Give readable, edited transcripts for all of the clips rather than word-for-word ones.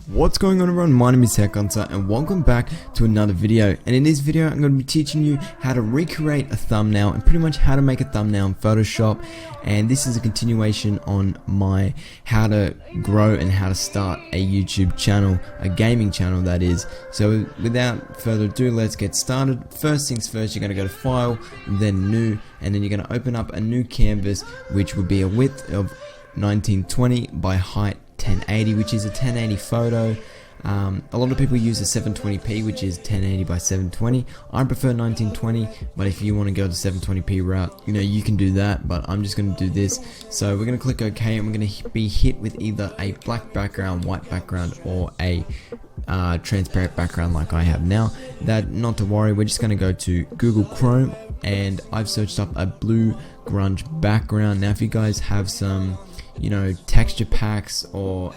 What's going on, everyone? My name is Hunter and welcome back to another video. And in this video I'm going to be teaching you how to recreate a thumbnail and pretty much how to make a thumbnail in Photoshop. And this is a continuation on my how to grow and how to start a YouTube channel, a gaming channel that is. So without further ado, let's get started. First things first, you're going to go to File, then New, and then you're going to open up a new canvas, which will be a width of 1920 by height 1080, which is a 1080 photo. A lot of people use a 720p, which is 1080 by 720. I prefer 1920, but if you want to go the 720p route, you can do that, but I'm just going to do this. So we're going to click OK, and we're going to be hit with either a black background, white background, or a transparent background like I have now. That, not to worry, we're just going to go to Google Chrome, and I've searched up a blue grunge background. Now if you guys have some texture packs or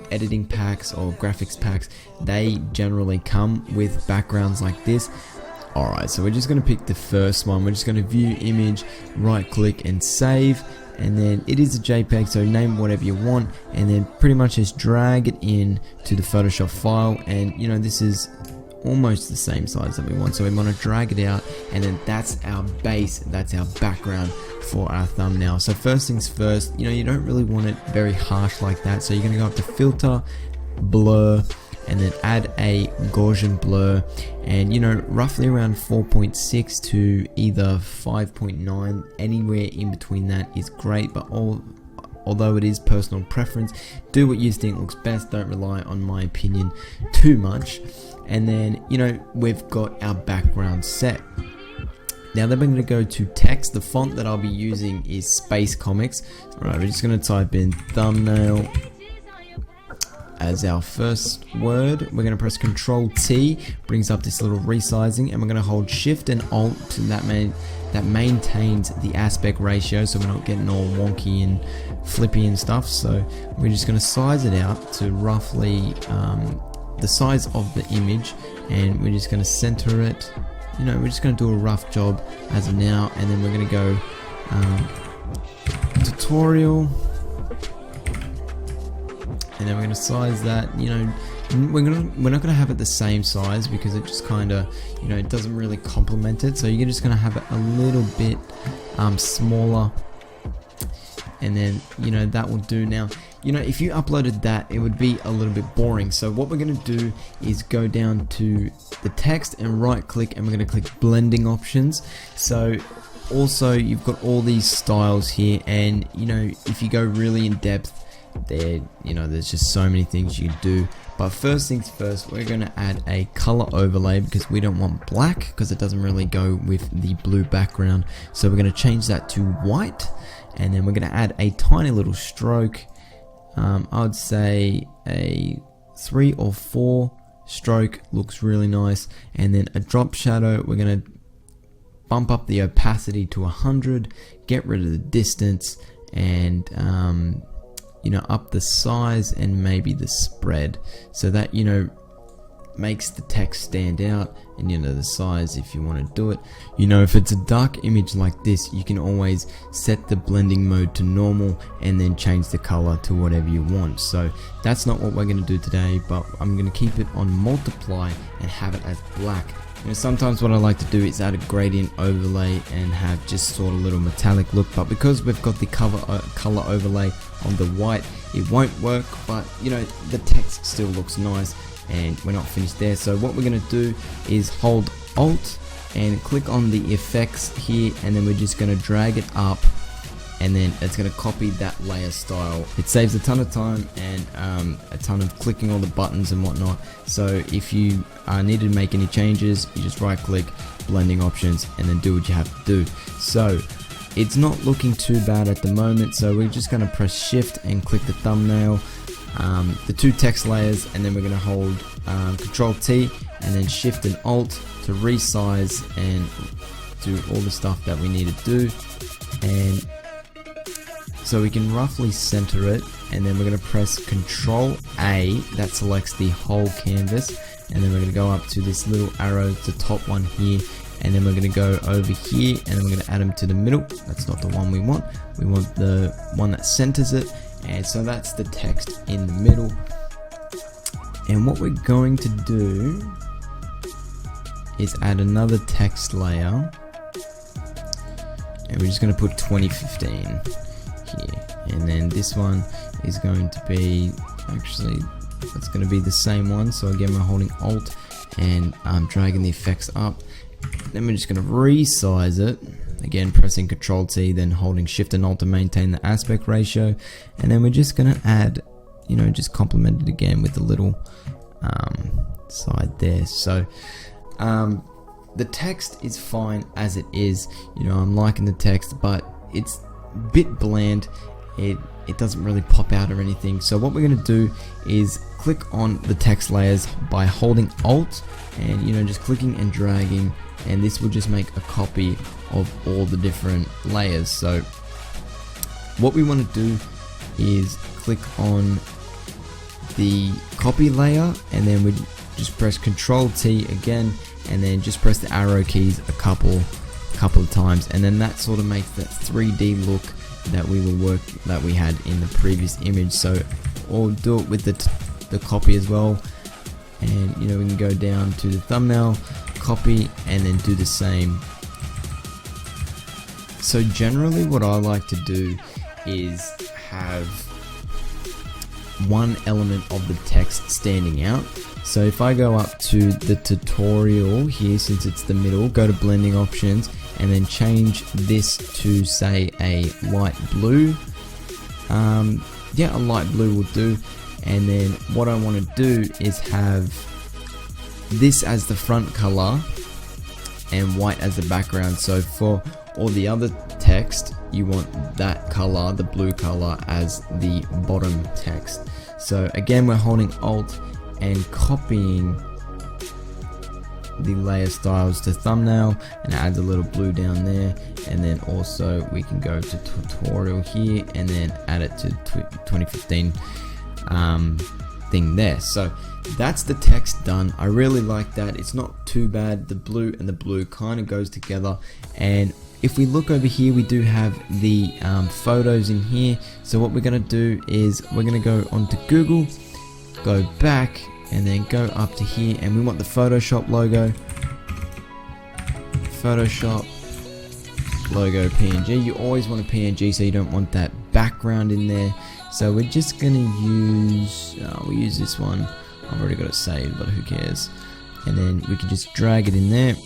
editing packs or graphics packs, they generally come with backgrounds like this. Alright, so we're just going to pick the first one. We're just going to view image, right click and save, and then it is a JPEG, so name whatever you want, and then pretty much just drag it in to the Photoshop file. And this is almost the same size that we want, so we want to drag it out, and then that's our base, that's our background for our thumbnail. So first things first, you don't really want it very harsh like that, so you're going to go up to filter, blur, and then add a Gaussian blur, and roughly around 4.6 to either 5.9, anywhere in between that is great, but although it is personal preference, do what you think looks best, don't rely on my opinion too much. And then we've got our background set. Now then we're going to go to text. The font that I'll be using is Space Comics. Alright, we're just going to type in thumbnail as our first word. We're going to press Control T, brings up this little resizing, and we're going to hold Shift and Alt to that maintains the aspect ratio, so we're not getting all wonky and flippy and stuff. So we're just going to size it out to roughly the size of the image, and we're just going to center it. We're just going to do a rough job as of now, and then we're going to go tutorial, and then we're going to size that. We're not going to have it the same size because it just kind of it doesn't really complement it, so you're just going to have it a little bit smaller, and then that will do. Now if you uploaded that, it would be a little bit boring, so what we're going to do is go down to the text and right click, and we're going to click blending options. So also you've got all these styles here, and if you go really in depth there, there's just so many things you can do. But first things first, we're going to add a color overlay because we don't want black, because it doesn't really go with the blue background. So we're going to change that to white, and then we're going to add a tiny little stroke. I would say a 3 or 4 stroke looks really nice, and then a drop shadow. We're going to bump up the opacity to 100, get rid of the distance, and up the size and maybe the spread, so that makes the text stand out, and the size if you want to do it. If it's a dark image like this, you can always set the blending mode to normal and then change the color to whatever you want. So that's not what we're going to do today, but I'm going to keep it on multiply and have it as black. Sometimes what I like to do is add a gradient overlay and have just sort of a little metallic look, but because we've got the color overlay on the white, it won't work, but the text still looks nice, and we're not finished there. So what we're going to do is hold Alt and click on the effects here, and then we're just going to drag it up, and then it's going to copy that layer style. It saves a ton of time and a ton of clicking all the buttons and whatnot. So if you need to make any changes, you just right click, blending options, and then do what you have to do. So it's not looking too bad at the moment, so we're just going to press Shift and click the thumbnail, the 2 text layers, and then we're going to hold Control T and then Shift and Alt to resize and do all the stuff that we need to do. And so we can roughly center it, and then we're going to press Control A, that selects the whole canvas, and then we're going to go up to this little arrow, the top one here, and then we're going to go over here, and then we're going to add them to the middle. That's not the one we want the one that centers it, and so that's the text in the middle. And what we're going to do is add another text layer, and we're just going to put 2015 here, and then this one is going to be, actually that's going to be the same one. So again, we're holding Alt and dragging the effects up, then we're just going to resize it, again pressing Ctrl T, then holding Shift and Alt to maintain the aspect ratio, and then we're just going to add, just complement it again with the little side there. So the text is fine as it is. I'm liking the text, but it's a bit bland. It doesn't really pop out or anything. So what we're going to do is click on the text layers by holding Alt and just clicking and dragging, and this will just make a copy of all the different layers. So what we want to do is click on the copy layer, and then we just press Ctrl T again, and then just press the arrow keys a couple of times, and then that sort of makes that 3D look that we had in the previous image. So we'll do it with the copy as well, and we can go down to the thumbnail, copy, and then do the same. So generally what I like to do is have one element of the text standing out. So if I go up to the tutorial here, since it's the middle, go to blending options, and then change this to say a light blue. Yeah, a light blue will do. And then what I want to do is have this as the front color and white as the background. So for all the other text, you want that color, the blue color, as the bottom text. So again, we're holding Alt and copying the layer styles to thumbnail, and adds a little blue down there, and then also we can go to tutorial here and then add it to 2015 thing there. So that's the text done. I really like that. It's not too bad. The blue and the blue kind of goes together. And if we look over here, we do have the photos in here. So what we're going to do is we're going to go onto Google, go back, and then go up to here, and we want the Photoshop logo, Photoshop logo PNG. You always want a PNG, so you don't want that background in there. So we're just gonna use we'll use this one. I've already got it saved, but who cares. And then we can just drag it in there,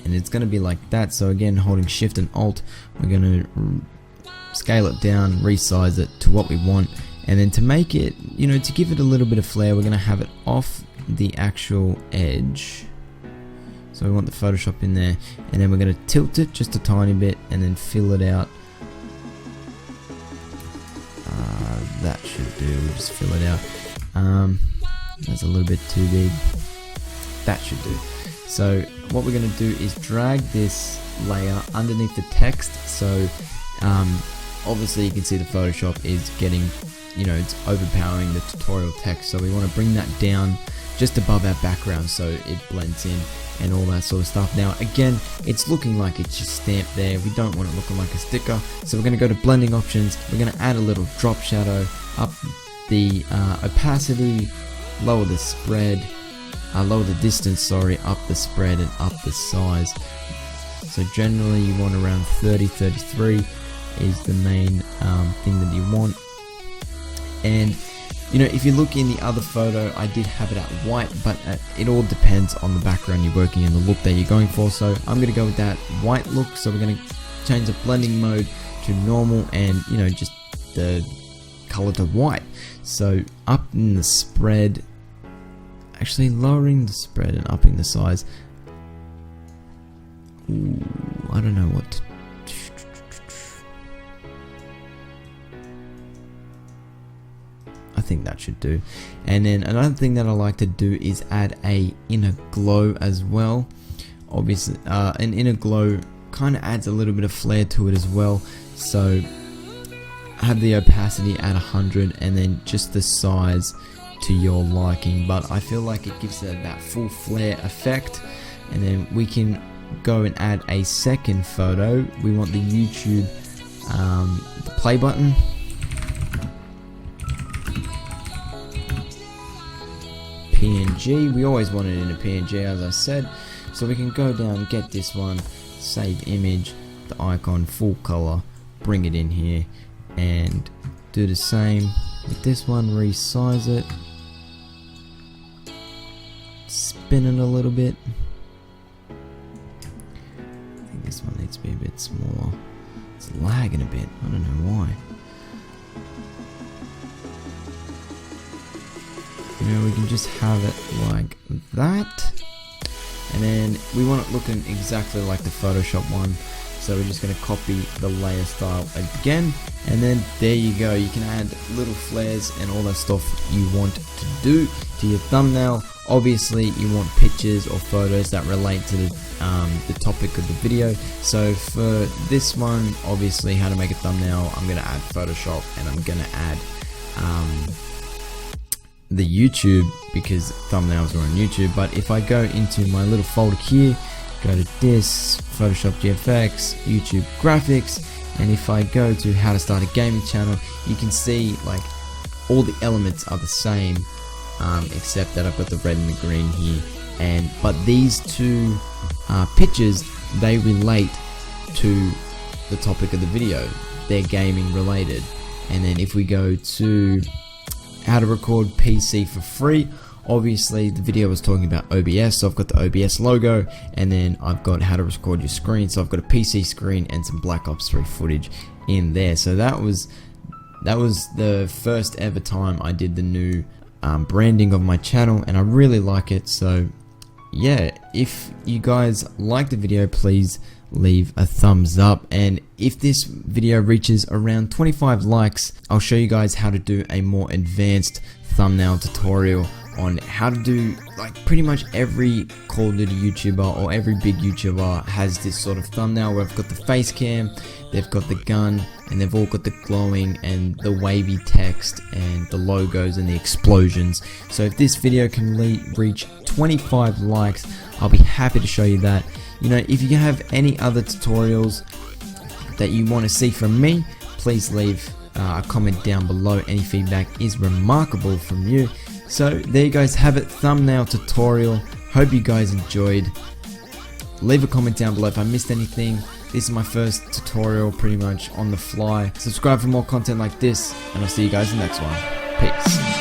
and it's gonna be like that. So again, holding Shift and Alt, we're gonna scale it down, resize it to what we want. And then to make it, to give it a little bit of flair, we're going to have it off the actual edge. So we want the Photoshop in there, and then we're going to tilt it just a tiny bit and then fill it out. That should do. We'll just fill it out. That's a little bit too big. That should do. So what we're going to do is drag this layer underneath the text. So obviously you can see the Photoshop is getting, it's overpowering the tutorial text, so we want to bring that down just above our background so it blends in and all that sort of stuff. Now again, it's looking like it's just stamped there. We don't want it looking like a sticker, so we're going to go to blending options. We're going to add a little drop shadow, up the opacity, lower the spread, lower the distance, sorry, up the spread, and up the size. So generally you want around 30-33 is the main thing that you want. And if you look in the other photo, I did have it at white, but it all depends on the background you're working in, the look that you're going for. So I'm going to go with that white look. So we're going to change the blending mode to normal, and just the color to white. So up in the spread, actually lowering the spread and upping the size. Ooh, I don't know what to do. I think that should do. And then another thing that I like to do is add a inner glow as well. Obviously an inner glow kind of adds a little bit of flair to it as well. So have the opacity at 100, and then just the size to your liking, but I feel like it gives it that full flare effect. And then we can go and add a second photo. We want the YouTube the play button. PNG. We always want it in a PNG, as I said. So we can go down, get this one, save image, the icon full color, bring it in here, and do the same with this one, resize it, spin it a little bit. I think this one needs to be a bit smaller. It's lagging a bit, I don't know why. You know, we can just have it like that. And then we want it looking exactly like the Photoshop one. So we're just going to copy the layer style again. And then there you go. You can add little flares and all that stuff you want to do to your thumbnail. Obviously, you want pictures or photos that relate to the topic of the video. So for this one, obviously how to make a thumbnail, I'm going to add Photoshop, and I'm going to add the YouTube, because thumbnails are on YouTube. But if I go into my little folder here, go to this, Photoshop GFX, YouTube graphics, and if I go to how to start a gaming channel, you can see like all the elements are the same, except that I've got the red and the green here. But these two pictures, they relate to the topic of the video. They're gaming related. And then if we go to how to record PC for free, obviously the video was talking about OBS, so I've got the OBS logo, and then I've got how to record your screen, so I've got a PC screen and some Black Ops 3 footage in there. So that was the first ever time I did the new branding of my channel, and I really like it. So yeah, if you guys like the video, please leave a thumbs up, and if this video reaches around 25 likes, I'll show you guys how to do a more advanced thumbnail tutorial on how to do, like, pretty much every Call of Duty YouTuber or every big YouTuber has this sort of thumbnail where they've got the face cam, they've got the gun, and they've all got the glowing and the wavy text and the logos and the explosions. So if this video can reach 25 likes, I'll be happy to show you that. You know, if you have any other tutorials that you want to see from me, please leave a comment down below. Any feedback is remarkable from you. So there you guys have it, thumbnail tutorial. Hope you guys enjoyed. Leave a comment down below if I missed anything. This is my first tutorial, pretty much on the fly. Subscribe for more content like this, and I'll see you guys in the next one. Peace.